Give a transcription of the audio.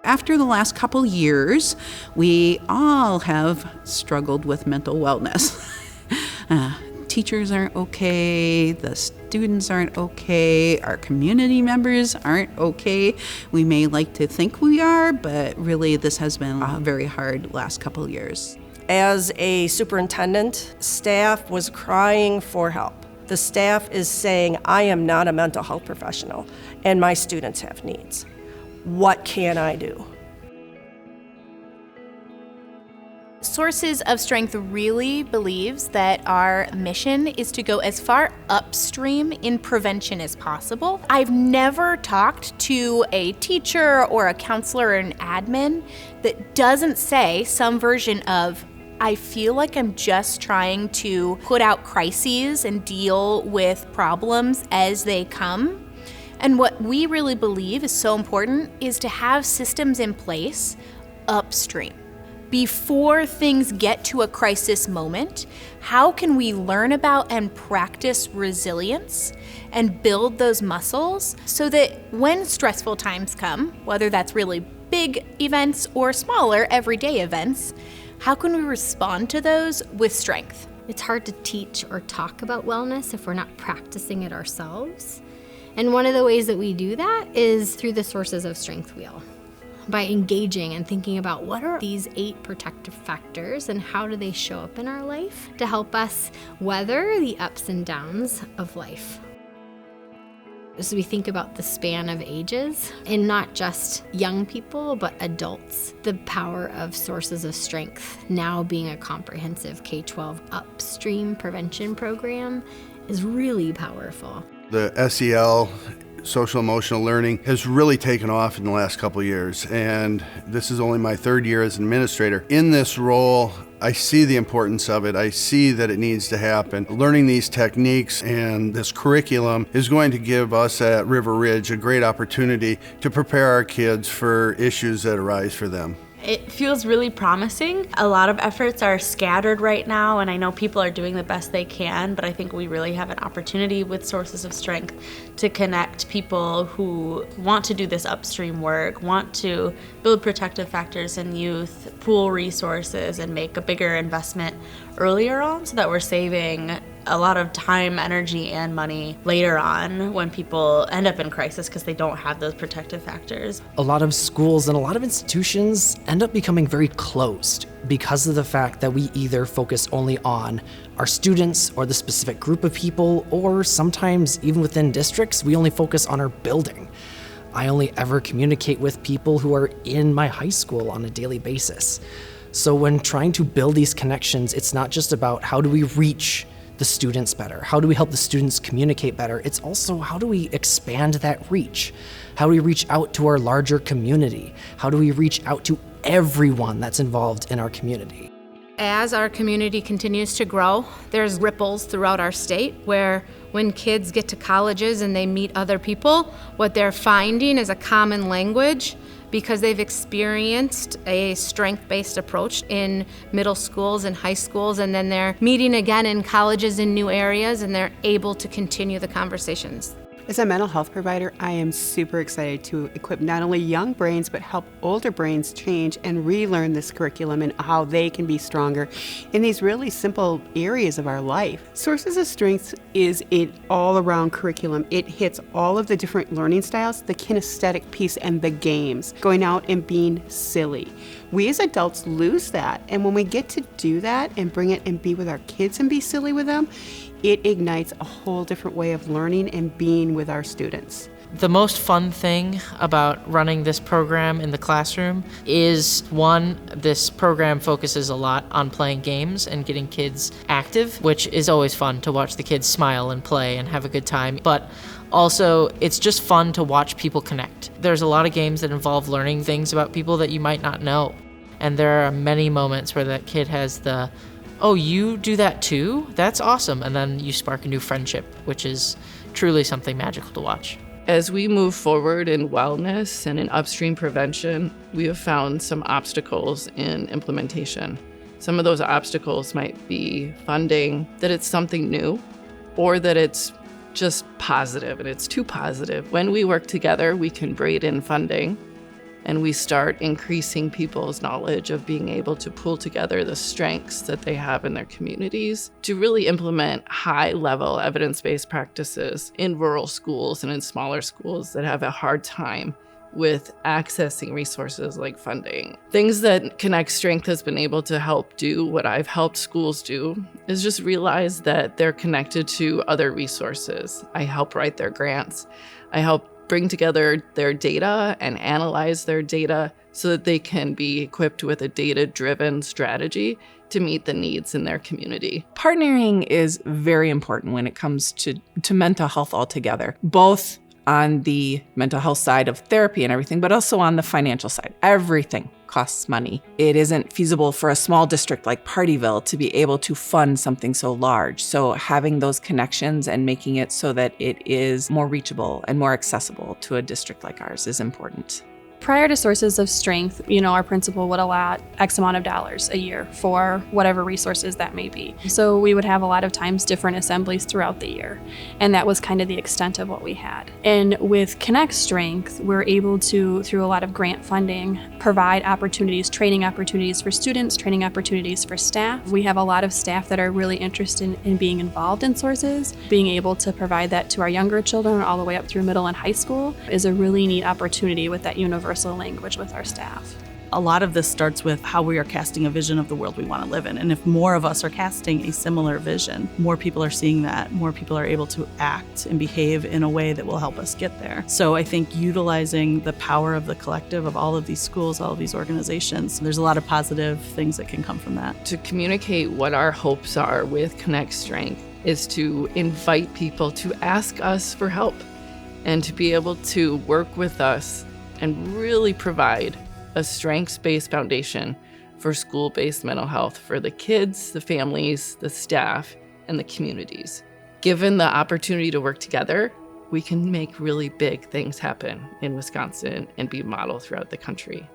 After the last couple years, we all have struggled with mental wellness. Teachers aren't okay, the students aren't okay, our community members aren't okay. We may like to think we are, but really this has been a very hard last couple of years. As a superintendent, staff was crying for help. The staff is saying, I am not a mental health professional, and my students have needs. What can I do? Sources of Strength really believes that our mission is to go as far upstream in prevention as possible. I've never talked to a teacher or a counselor or an admin that doesn't say some version of, I feel like I'm just trying to put out crises and deal with problems as they come. And what we really believe is so important is to have systems in place upstream. Before things get to a crisis moment, how can we learn about and practice resilience and build those muscles so that when stressful times come, whether that's really big events or smaller everyday events, how can we respond to those with strength? It's hard to teach or talk about wellness if we're not practicing it ourselves. And one of the ways that we do that is through the Sources of Strength wheel. By engaging and thinking about what are these 8 protective factors and how do they show up in our life to help us weather the ups and downs of life. As we think about the span of ages, and not just young people, but adults, the power of Sources of Strength now being a comprehensive K-12 upstream prevention program is really powerful. The SEL, social emotional learning, has really taken off in the last couple of years, and this is only my 3rd year as an administrator. In this role, I see the importance of it. I see that it needs to happen. Learning these techniques and this curriculum is going to give us at River Ridge a great opportunity to prepare our kids for issues that arise for them. It feels really promising. A lot of efforts are scattered right now, and I know people are doing the best they can, but I think we really have an opportunity with Sources of Strength to connect people who want to do this upstream work, want to build protective factors in youth, pool resources, and make a bigger investment earlier on so that we're saving a lot of time, energy, and money later on when people end up in crisis because they don't have those protective factors. A lot of schools and a lot of institutions end up becoming very closed because of the fact that we either focus only on our students or the specific group of people, or sometimes even within districts, we only focus on our building. I only ever communicate with people who are in my high school on a daily basis. So when trying to build these connections, it's not just about how do we reach the students better? How do we help the students communicate better? It's also how do we expand that reach? How do we reach out to our larger community? How do we reach out to everyone that's involved in our community? As our community continues to grow, there's ripples throughout our state where when kids get to colleges and they meet other people, what they're finding is a common language because they've experienced a strength-based approach in middle schools and high schools, and then they're meeting again in colleges in new areas, and they're able to continue the conversations. As a mental health provider, I am super excited to equip not only young brains, but help older brains change and relearn this curriculum and how they can be stronger in these really simple areas of our life. Sources of Strength is an all-around curriculum. It hits all of the different learning styles, the kinesthetic piece, and the games, going out and being silly. We as adults lose that, and when we get to do that and bring it and be with our kids and be silly with them, it ignites a whole different way of learning and being with our students. The most fun thing about running this program in the classroom is, one, this program focuses a lot on playing games and getting kids active, which is always fun to watch the kids smile and play and have a good time. But also, it's just fun to watch people connect. There's a lot of games that involve learning things about people that you might not know. And there are many moments where that kid has the, oh, you do that too? That's awesome. And then you spark a new friendship, which is truly something magical to watch. As we move forward in wellness and in upstream prevention, we have found some obstacles in implementation. Some of those obstacles might be funding, that it's something new, or that it's just positive and it's too positive. When we work together, we can braid in funding and we start increasing people's knowledge of being able to pull together the strengths that they have in their communities to really implement high-level evidence-based practices in rural schools and in smaller schools that have a hard time with accessing resources like funding. Things that Connect Strength has been able to help do, what I've helped schools do, is just realize that they're connected to other resources. I help write their grants. I help bring together their data and analyze their data so that they can be equipped with a data-driven strategy to meet the needs in their community. Partnering is very important when it comes to mental health altogether, both on the mental health side of therapy and everything, but also on the financial side. Everything costs money. It isn't feasible for a small district like Partyville to be able to fund something so large. So having those connections and making it so that it is more reachable and more accessible to a district like ours is important. Prior to Sources of Strength, our principal would allot X amount of dollars a year for whatever resources that may be. So we would have a lot of times different assemblies throughout the year. And that was kind of the extent of what we had. And with Connect Strength, we're able to, through a lot of grant funding, provide opportunities, training opportunities for students, training opportunities for staff. We have a lot of staff that are really interested in being involved in Sources. Being able to provide that to our younger children all the way up through middle and high school is a really neat opportunity with that universal language with our staff. A lot of this starts with how we are casting a vision of the world we want to live in. And if more of us are casting a similar vision, more people are seeing that, more people are able to act and behave in a way that will help us get there. So I think utilizing the power of the collective of all of these schools, all of these organizations, there's a lot of positive things that can come from that. To communicate what our hopes are with Connect Strength is to invite people to ask us for help and to be able to work with us and really provide a strengths-based foundation for school-based mental health for the kids, the families, the staff, and the communities. Given the opportunity to work together, we can make really big things happen in Wisconsin and be modeled throughout the country.